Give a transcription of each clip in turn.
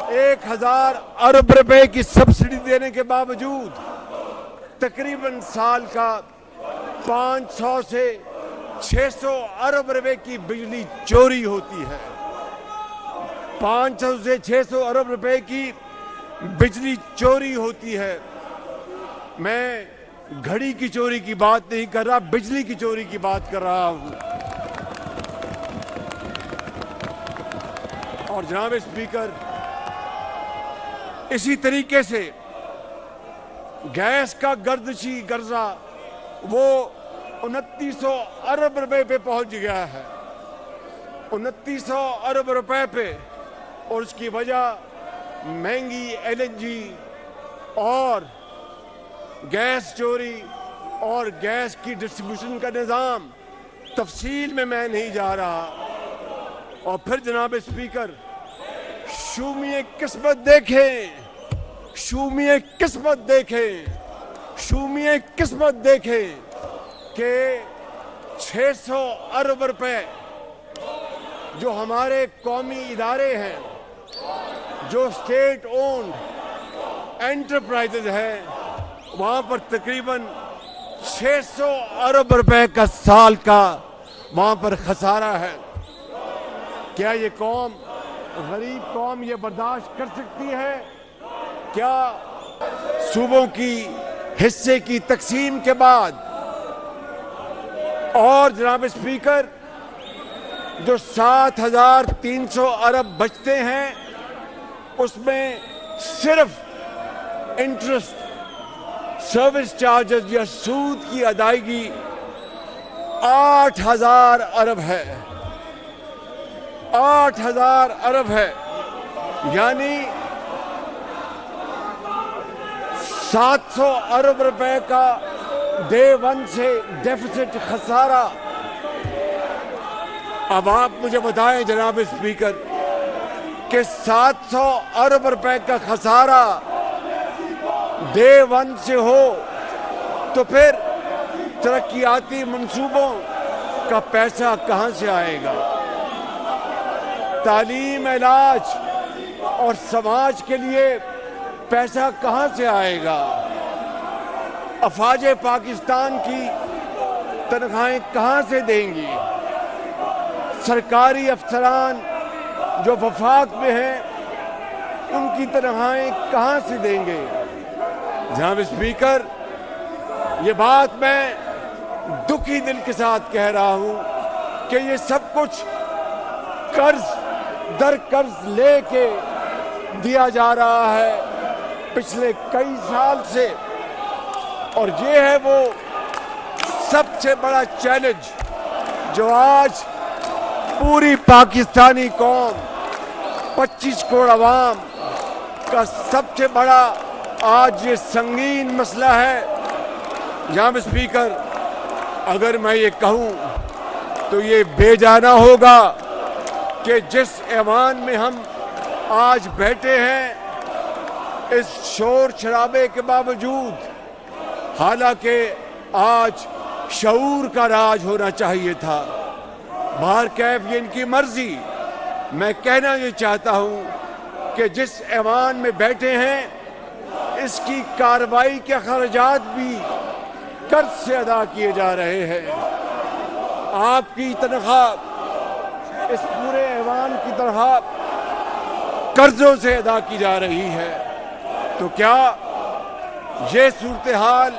1000 अरब रुपए की सब्सिडी देने के बावजूद तकरीबन साल का 500 से 600 अरब रुपए की बिजली चोरी होती है। 500 से 600 अरब रुपए की बिजली चोरी होती है। मैं घड़ी की चोरी की बात नहीं कर रहा, बिजली की चोरी की बात कर रहा हूं। और जनाब स्पीकर, इसी तरीके से गैस का गर्दशी कर्जा वो 2900 अरब रुपए पे पहुंच गया है, 2900 अरब रुपए पे। और उसकी वजह महंगी एलएनजी और गैस चोरी और गैस की डिस्ट्रीब्यूशन का निज़ाम, तफसील में मैं नहीं जा रहा। और फिर जनाब स्पीकर, शूमिए किस्मत देखें, शूमिए किस्मत देखें, शूमिए किस्मत देखें कि 600 अरब रुपए जो हमारे कौमी इदारे हैं, जो स्टेट ओन्ड एंटरप्राइजेज हैं, वहाँ पर तकरीबन 600 अरब रुपए का साल का वहाँ पर खसारा है। क्या ये कौम, गरीब कौम, ये बर्दाश्त कर सकती है? क्या सूबों की हिस्से की तकसीम के बाद और जनाब स्पीकर जो 7300 अरब बचते हैं, उसमें सिर्फ इंटरेस्ट, सर्विस चार्जेस या सूद की अदायगी 8000 अरब है, 8000 अरब है। यानी 700 अरब रुपए का डे वन से डेफिसिट खसारा। अब आप मुझे बताएं जनाब स्पीकर कि 700 अरब रुपए का खसारा डे वन से हो तो फिर तरक्याती मंसूबों का पैसा कहां से आएगा? तालीम, इलाज और समाज के लिए पैसा कहां से आएगा? अफवाज पाकिस्तान की तनख्वाहें कहां से देंगी? सरकारी अफसरान जो वफाक में हैं, उनकी तनख्वाहें कहां से देंगे? जनाब स्पीकर, ये बात मैं दुखी दिल के साथ कह रहा हूं कि ये सब कुछ कर्ज दर कर्ज लेके दिया जा रहा है पिछले कई साल से। और ये है वो सबसे बड़ा चैलेंज जो आज पूरी पाकिस्तानी कौम, 25 करोड़ अवाम का सबसे बड़ा आज ये संगीन मसला है। जनाब स्पीकर, अगर मैं ये कहूं तो ये बेजाना होगा कि जिस ऐवान में हम आज बैठे हैं, इस शोर शराबे के बावजूद, हालांकि आज शऊर का राज होना चाहिए था, बाहर कैफ ये इनकी मर्जी। मैं कहना ये चाहता हूं कि जिस ऐवान में बैठे हैं, इसकी कार्रवाई के खर्चात भी कर्ज से अदा किए जा रहे हैं। आपकी तनख्वाह इस पूरे ऐवान की तनख्वाह कर्जों से अदा की जा रही है। तो क्या ये सूरत हाल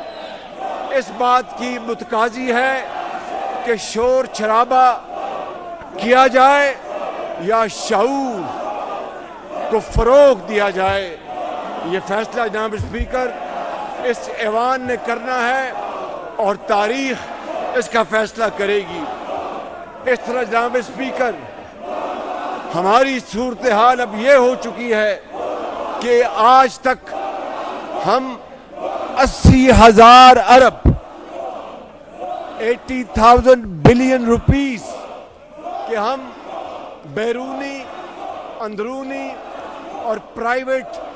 इस बात की मुतकाजी है कि शोर शराबा किया जाए या शऊर को फरोग दिया जाए? ये फैसला जनाब स्पीकर इस ऐवान ने करना है और तारीख इसका फैसला करेगी। इस तरह जनाब स्पीकर, हमारी सूरत हाल अब ये हो चुकी है कि आज तक हम 80,000 अरब 80,000 बिलियन रुपीस कि हम बैरूनी, अंदरूनी और प्राइवेट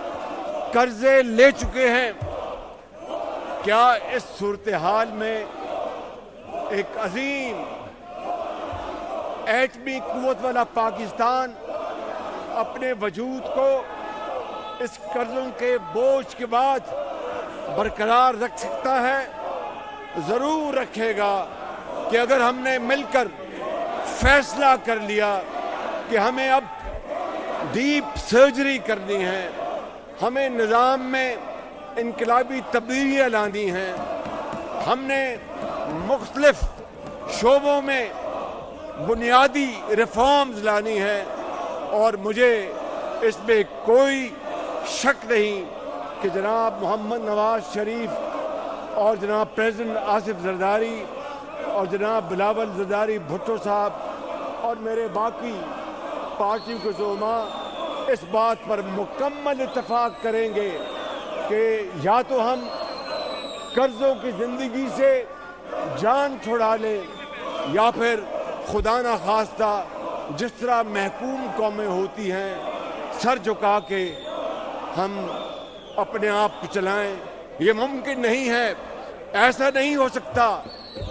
कर्जे ले चुके हैं। क्या इस सूरत हाल में एक अजीम एटमी कुव्वत वाला पाकिस्तान अपने वजूद को اس قرضوں کے بوجھ کے بعد برقرار رکھ سکتا ہے، ضرور رکھے گا کہ اگر ہم نے مل کر فیصلہ کر لیا کہ ہمیں اب ڈیپ سرجری کرنی ہے، ہمیں نظام میں انقلابی تبدیلیاں لانی ہیں، ہم نے مختلف شعبوں میں بنیادی ریفارمز لانی ہیں، اور مجھے اس میں کوئی شک نہیں کہ جناب محمد نواز شریف اور جناب پریزیڈنٹ آصف زرداری اور جناب بلاول زرداری بھٹو صاحب اور میرے باقی پارٹی کے زعماء اس بات پر مکمل اتفاق کریں گے کہ یا تو ہم قرضوں کی زندگی سے جان چھڑا لیں، یا پھر خدا نخواستہ جس طرح محکوم قومیں ہوتی ہیں سر جھکا کے ہم اپنے آپ کو چلائیں۔ یہ ممکن نہیں ہے، ایسا نہیں ہو سکتا۔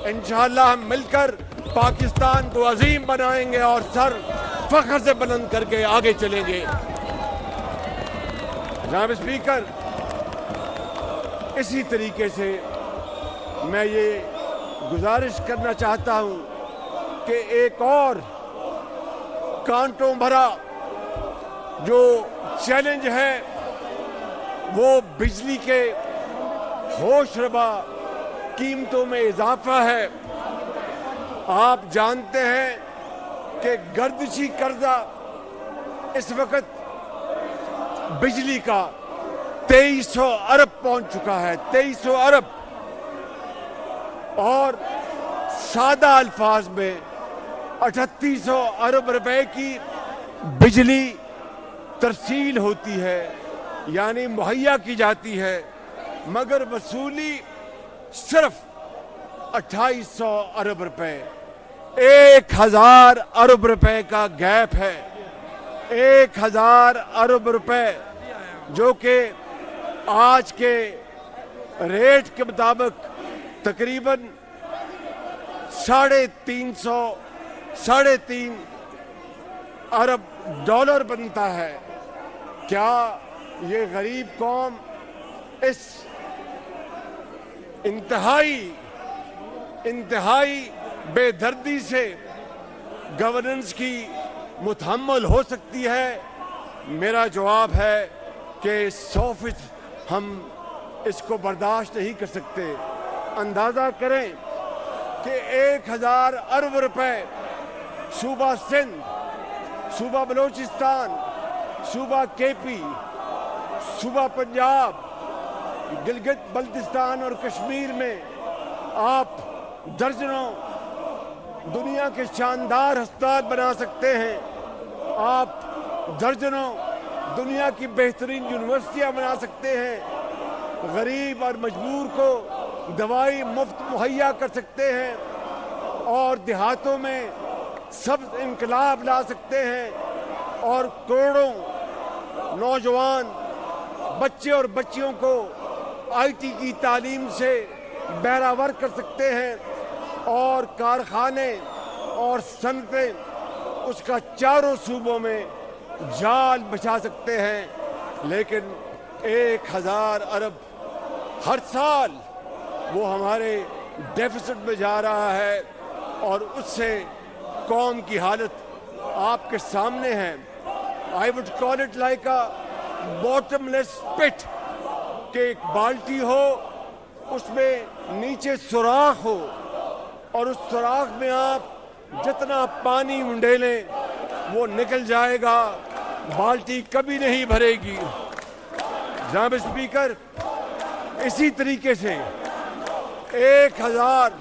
انشاءاللہ ہم مل کر پاکستان کو عظیم بنائیں گے اور سر فخر سے بلند کر کے آگے چلیں گے۔ جناب اسپیکر، اسی طریقے سے میں یہ گزارش کرنا چاہتا ہوں کہ ایک اور کانٹوں بھرا جو چیلنج ہے وہ بجلی کے ہوش ربا قیمتوں میں اضافہ ہے۔ آپ جانتے ہیں کہ گردشی قرضہ اس وقت بجلی کا 2300 ارب پہنچ چکا ہے، 2300 ارب، اور سادہ الفاظ میں 3800 ارب روپے کی بجلی ترسیل ہوتی ہے، یعنی مہیا کی جاتی ہے، مگر وصولی صرف 2800 ارب روپے۔ 1000 ارب روپے کا گیپ ہے، 1000 ارب روپے، جو کہ آج کے ریٹ کے مطابق تقریباً 3.5 ارب ڈالر بنتا ہے۔ کیا یہ غریب قوم اس انتہائی بے دردی سے گورننس کی متحمل ہو سکتی ہے؟ میرا جواب ہے کہ 100% ہم اس کو برداشت نہیں کر سکتے۔ اندازہ کریں کہ 1000 ارب روپے صوبہ سندھ، صوبہ بلوچستان، صوبہ کے پی، صوبہ پنجاب، گلگت بلتستان اور کشمیر میں آپ درجنوں دنیا کے شاندار ہسپتال بنا سکتے ہیں، آپ درجنوں دنیا کی بہترین یونیورسٹیاں بنا سکتے ہیں، غریب اور مجبور کو دوائی مفت مہیا کر سکتے ہیں، اور دیہاتوں میں سب انقلاب لا سکتے ہیں، اور کروڑوں نوجوان بچے اور بچیوں کو آئی ٹی کی تعلیم سے بہرہور کر سکتے ہیں، اور کارخانے اور صنعتیں اس کا چاروں صوبوں میں جال بچھا سکتے ہیں۔ لیکن 1000 ارب ہر سال وہ ہمارے ڈیفیسٹ میں جا رہا ہے، اور اس سے قوم کی حالت آپ کے سامنے ہے۔ I would call it like a bottomless pit، کہ ایک بالٹی ہو، اس میں نیچے سوراخ ہو، اور اس سوراخ میں آپ جتنا پانی منڈیلیں وہ نکل جائے گا، بالٹی کبھی نہیں بھرے گی۔ جناب اسپیکر، اسی طریقے سے 1000